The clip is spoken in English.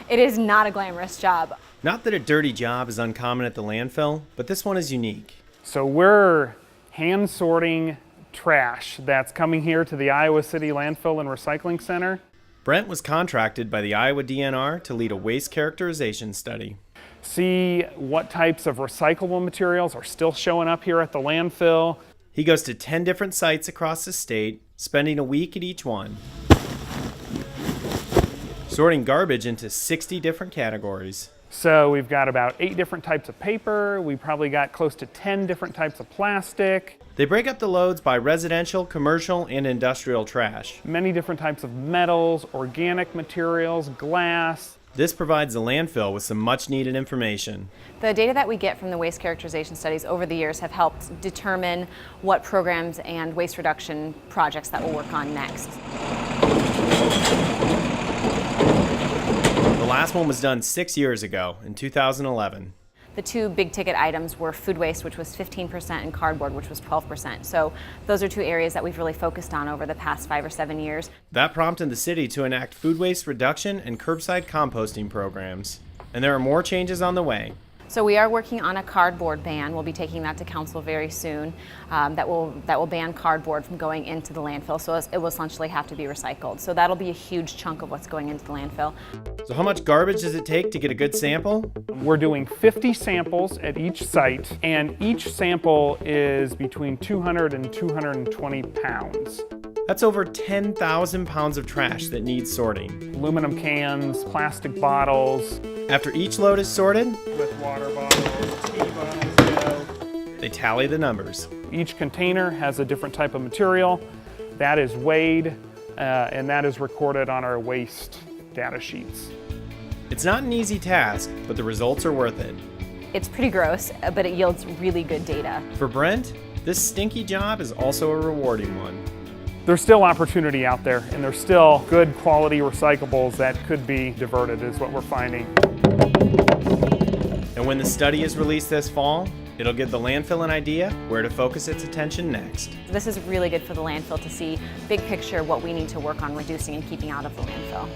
It is not a glamorous job. Not that a dirty job is uncommon at the landfill, but this one is unique. So we're hand sorting trash that's coming here to the Iowa City Landfill and Recycling Center. Brent was contracted by the Iowa DNR to lead a waste characterization study. See what types of recyclable materials are still showing up here at the landfill. He goes to 10 different sites across the state, spending a week at each one, sorting garbage into 60 different categories. So we've got about 8 different types of paper. We probably got close to 10 different types of plastic. They break up the loads by residential, commercial, and industrial trash. Many different types of metals, organic materials, glass. This provides the landfill with some much needed information. The data that we get from the waste characterization studies over the years have helped determine what programs and waste reduction projects that we'll work on next. The last one was done 6 years ago, in 2011. The 2 big ticket items were food waste, which was 15%, and cardboard, which was 12%. So those are 2 areas that we've really focused on over the past 5 or 7 years. That prompted the city to enact food waste reduction and curbside composting programs. And there are more changes on the way. So we are working on a cardboard ban. We'll be taking that to council very soon. That will ban cardboard from going into the landfill. So it will essentially have to be recycled. So that'll be a huge chunk of what's going into the landfill. So how much garbage does it take to get a good sample? We're doing 50 samples at each site, and each sample is between 200 and 220 pounds. That's over 10,000 pounds of trash that needs sorting. Aluminum cans, plastic bottles. After each load is sorted, With water bottles, tea bottles, they tally the numbers. Each container has a different type of material. That is weighed, and that is recorded on our waste data sheets. It's not an easy task, but the results are worth it. It's pretty gross, but it yields really good data. For Brent, this stinky job is also a rewarding one. There's still opportunity out there, and there's still good quality recyclables that could be diverted, is what we're finding. And when the study is released this fall, it'll give the landfill an idea where to focus its attention next. This is really good for the landfill to see big picture what we need to work on reducing and keeping out of the landfill.